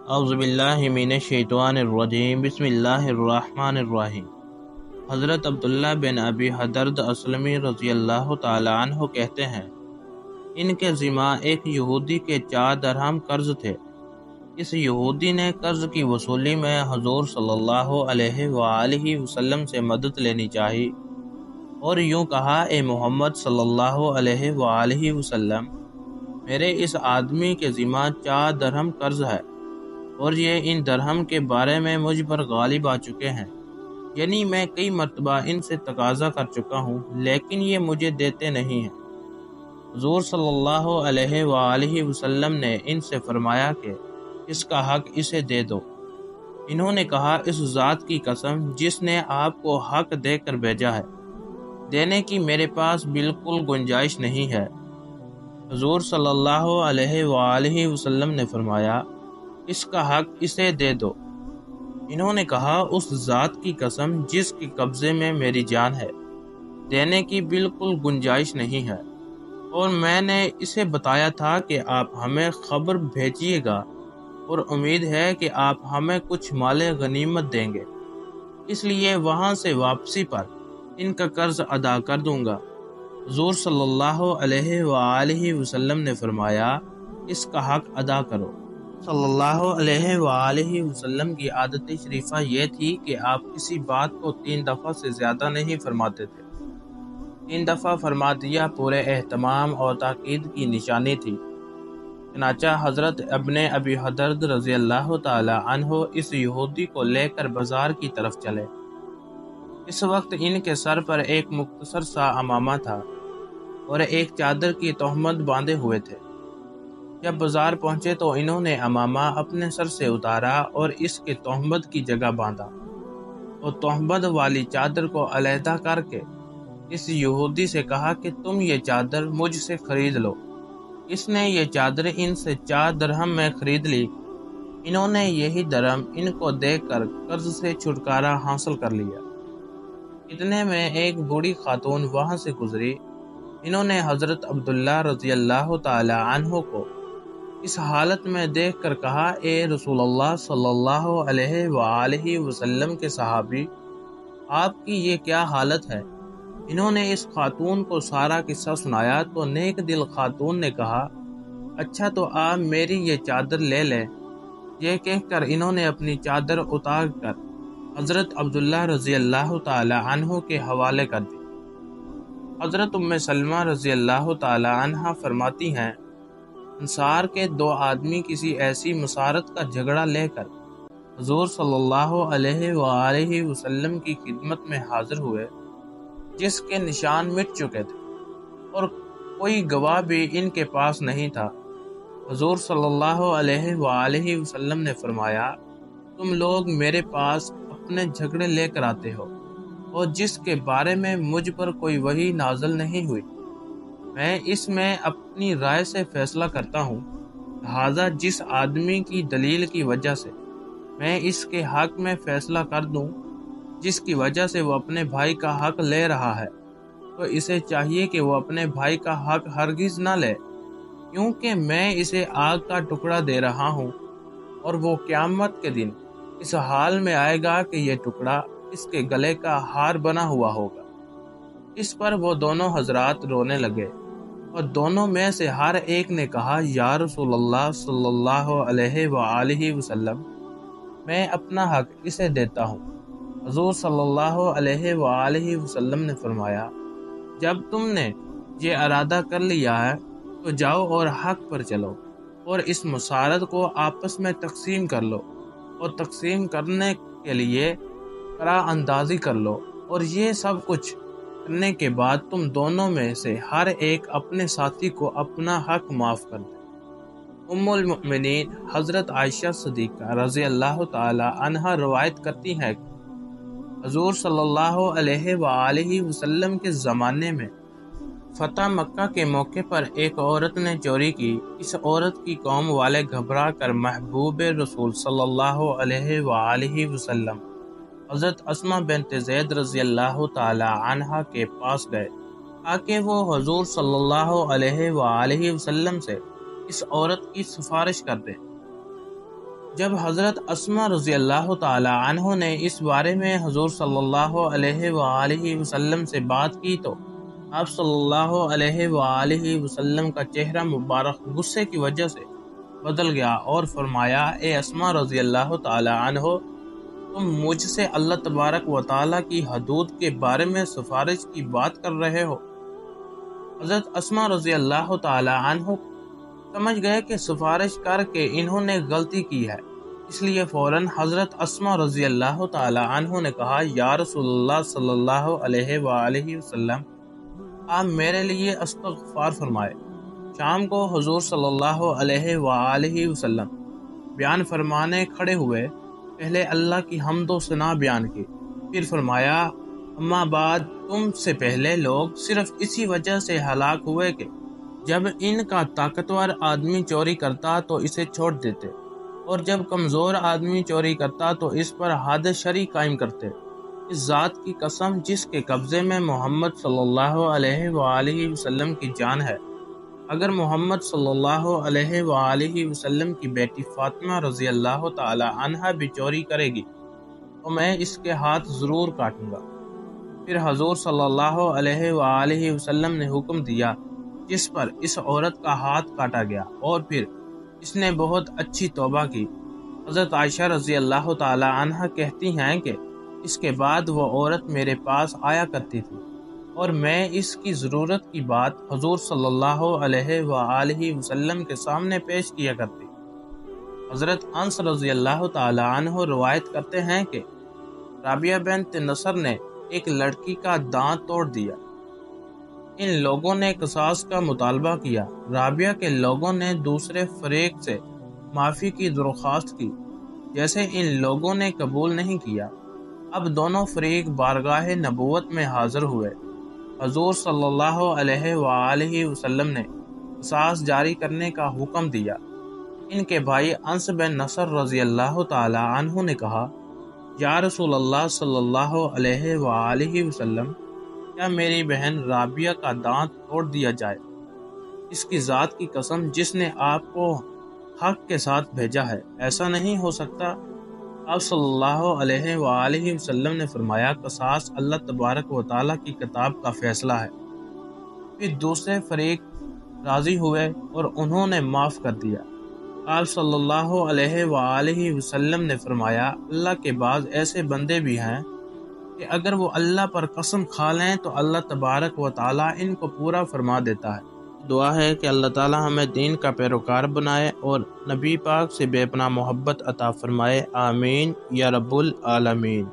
اعوذ باللہ من الشیطان الرجیم بسم اللہ الرحمن الرحیم۔ حضرت عبداللہ بن ابی حدرد اسلمی رضی اللہ تعالی عنہ کہتے ہیں، ان کے ذمہ ایک یہودی کے 4 درہم قرض تھے۔ اس یہودی نے قرض کی وصولی میں حضور صلی اللہ علیہ وآلہ وسلم سے مدد لینی چاہی اور یوں کہا، اے محمد صلی اللہ علیہ وآلہ وسلم، میرے اس آدمی کے ذمہ 4 درہم قرض ہے اور یہ ان درہم کے بارے میں مجھ پر غالب آ چکے ہیں، یعنی میں کئی مرتبہ ان سے تقاضا کر چکا ہوں لیکن یہ مجھے دیتے نہیں ہیں۔ حضور صلی اللہ علیہ وآلہ وسلم نے ان سے فرمایا کہ اس کا حق اسے دے دو۔ انہوں نے کہا، اس ذات کی قسم جس نے آپ کو حق دے کر بھیجا ہے، دینے کی میرے پاس بالکل گنجائش نہیں ہے۔ حضور صلی اللہ علیہ وآلہ وسلم نے فرمایا، اس کا حق اسے دے دو۔ انہوں نے کہا، اس ذات کی قسم جس کے قبضے میں میری جان ہے، دینے کی بالکل گنجائش نہیں ہے، اور میں نے اسے بتایا تھا کہ آپ ہمیں خبر بھیجیے گا اور امید ہے کہ آپ ہمیں کچھ مال غنیمت دیں گے، اس لیے وہاں سے واپسی پر ان کا قرض ادا کر دوں گا۔ حضور صلی اللہ علیہ وآلہ وسلم نے فرمایا، اس کا حق ادا کرو۔ صلی اللہ علیہ وآلہ وسلم کی عادت شریفہ یہ تھی کہ آپ کسی بات کو 3 دفعہ سے زیادہ نہیں فرماتے تھے۔ 3 دفعہ فرما دیا پورے اہتمام اور تاکید کی نشانی تھی۔ چنانچہ حضرت ابن ابی حدرد رضی اللہ تعالی عنہ اس یہودی کو لے کر بازار کی طرف چلے۔ اس وقت ان کے سر پر ایک مختصر سا عمامہ تھا اور ایک چادر کی تہمت باندھے ہوئے تھے۔ جب بازار پہنچے تو انہوں نے عمامہ اپنے سر سے اتارا اور اس کے تہمت کی جگہ باندھا اور تہمت والی چادر کو علیحدہ کر کے اس یہودی سے کہا کہ تم یہ چادر مجھ سے خرید لو۔ اس نے یہ چادر ان سے 4 درہم میں خرید لی۔ انہوں نے یہی درہم ان کو دے کر قرض سے چھٹکارا حاصل کر لیا۔ اتنے میں ایک بوڑھی خاتون وہاں سے گزری۔ انہوں نے حضرت عبداللہ رضی اللہ تعالی عنہ کو اس حالت میں دیکھ کر کہا، اے رسول اللہ صلی اللہ علیہ وآلہ وسلم کے صحابی، آپ کی یہ کیا حالت ہے؟ انہوں نے اس خاتون کو سارا قصہ سنایا تو نیک دل خاتون نے کہا، اچھا تو آپ میری یہ چادر لے لیں۔ یہ کہہ کر انہوں نے اپنی چادر اتار کر حضرت عبداللہ رضی اللہ تعالی عنہ کے حوالے کر دی۔ حضرت ام سلمہ رضی اللہ تعالی عنہ فرماتی ہیں، انصار کے 2 آدمی کسی ایسی مسارت کا جھگڑا لے کر حضور صلی اللہ علیہ وآلہ وسلم کی خدمت میں حاضر ہوئے، جس کے نشان مٹ چکے تھے اور کوئی گواہ بھی ان کے پاس نہیں تھا۔ حضور صلی اللہ علیہ وآلہ وسلم نے فرمایا، تم لوگ میرے پاس اپنے جھگڑے لے کر آتے ہو اور جس کے بارے میں مجھ پر کوئی وحی نازل نہیں ہوئی، میں اس میں اپنی رائے سے فیصلہ کرتا ہوں، لہٰذا جس آدمی کی دلیل کی وجہ سے میں اس کے حق میں فیصلہ کر دوں، جس کی وجہ سے وہ اپنے بھائی کا حق لے رہا ہے، تو اسے چاہیے کہ وہ اپنے بھائی کا حق ہرگز نہ لے، کیونکہ میں اسے آگ کا ٹکڑا دے رہا ہوں اور وہ قیامت کے دن اس حال میں آئے گا کہ یہ ٹکڑا اس کے گلے کا ہار بنا ہوا ہوگا۔ اس پر وہ دونوں حضرات رونے لگے اور دونوں میں سے ہر ایک نے کہا، یا رسول اللہ صلی اللہ علیہ وآلہ وسلم، میں اپنا حق اسے دیتا ہوں۔ حضور صلی اللہ علیہ وآلہ وسلم نے فرمایا، جب تم نے یہ ارادہ کر لیا ہے تو جاؤ اور حق پر چلو اور اس مسارت کو آپس میں تقسیم کر لو اور تقسیم کرنے کے لیے قرار اندازی کر لو، اور یہ سب کچھ کرنے کے بعد تم دونوں میں سے ہر ایک اپنے ساتھی کو اپنا حق معاف کر دے۔ ام المؤمنین حضرت عائشہ صدیقہ رضی اللہ تعالی عنہا روایت کرتی ہے کہ حضور صلی اللہ علیہ وآلہ وسلم کے زمانے میں فتح مکہ کے موقع پر ایک عورت نے چوری کی۔ اس عورت کی قوم والے گھبرا کر محبوب رسول صلی اللہ علیہ وآلہ وسلم حضرت اسماء بنت زید رضی اللہ تعالی عنہا کے پاس گئے تاکہ وہ حضور صلی اللہ علیہ وآلہ وسلم سے اس عورت کی سفارش کر دیں۔ جب حضرت اسما رضی اللہ تعالی عنہ نے اس بارے میں حضور صلی اللہ علیہ وآلہ وسلم سے بات کی تو آپ صلی اللہ علیہ وآلہ وسلم کا چہرہ مبارک غصے کی وجہ سے بدل گیا اور فرمایا، اے اسما رضی اللہ تعالی عنہ، تم مجھ سے اللہ تبارک و تعالی کی حدود کے بارے میں سفارش کی بات کر رہے ہو۔ حضرت اسما رضی اللہ تعالی عنہ سمجھ گئے کہ سفارش کر کے انہوں نے غلطی کی ہے، اس لیے فوراً حضرت اسما رضی اللہ تعالی عنہ نے کہا، یا رسول اللہ صلی اللہ علیہ وآلہ وسلم، آپ میرے لیے استغفار فرمائے۔ شام کو حضور صلی اللہ علیہ وآلہ وسلم بیان فرمانے کھڑے ہوئے، پہلے اللہ کی حمد و ثنا بیان کی، پھر فرمایا، اما بعد، تم سے پہلے لوگ صرف اسی وجہ سے ہلاک ہوئے کہ جب ان کا طاقتور آدمی چوری کرتا تو اسے چھوڑ دیتے، اور جب کمزور آدمی چوری کرتا تو اس پر حد شرعی قائم کرتے۔ اس ذات کی قسم جس کے قبضے میں محمد صلی اللہ علیہ وآلہ وسلم کی جان ہے، اگر محمد صلی اللہ علیہ وآلہ وسلم کی بیٹی فاطمہ رضی اللہ تعالی عنہا بھی چوری کرے گی تو میں اس کے ہاتھ ضرور کاٹوں گا۔ پھر حضور صلی اللہ علیہ وآلہ وسلم نے حکم دیا، جس پر اس عورت کا ہاتھ کاٹا گیا، اور پھر اس نے بہت اچھی توبہ کی۔ حضرت عائشہ رضی اللہ تعالی عنہا کہتی ہیں کہ اس کے بعد وہ عورت میرے پاس آیا کرتی تھی اور میں اس کی ضرورت کی بات حضور صلی اللہ علیہ وآلہ وسلم کے سامنے پیش کیا کرتی۔ حضرت انس رضی اللہ تعالی عنہ روایت کرتے ہیں کہ رابعہ بنت نصر نے ایک لڑکی کا دانت توڑ دیا۔ ان لوگوں نے قصاص کا مطالبہ کیا۔ رابعہ کے لوگوں نے دوسرے فریق سے معافی کی درخواست کی، جیسے ان لوگوں نے قبول نہیں کیا۔ اب دونوں فریق بارگاہ نبوت میں حاضر ہوئے۔ حضور صلی اللہ علیہ وآلہ وسلم نے قصاص جاری کرنے کا حکم دیا۔ ان کے بھائی انس بن نصر رضی اللہ تعالی عنہ نے کہا، یا رسول اللہ صلی اللہ علیہ وآلہ وسلم، کیا میری بہن رابعہ کا دانت توڑ دیا جائے؟ اس کی ذات کی قسم جس نے آپ کو حق کے ساتھ بھیجا ہے، ایسا نہیں ہو سکتا۔ آپ صلی اللہ علیہ وآلہ وسلم نے فرمایا، قصاص اللہ تبارک و تعالیٰ کی کتاب کا فیصلہ ہے۔ پھر دوسرے فریق راضی ہوئے اور انہوں نے معاف کر دیا۔ آپ صلی اللہ علیہ وآلہ وسلم نے فرمایا، اللہ کے بعض ایسے بندے بھی ہیں کہ اگر وہ اللہ پر قسم کھا لیں تو اللہ تبارک و تعالیٰ ان کو پورا فرما دیتا ہے۔ دعا ہے کہ اللہ تعالیٰ ہمیں دین کا پیروکار بنائے اور نبی پاک سے بے پناہ محبت عطا فرمائے، آمین یا رب العالمین۔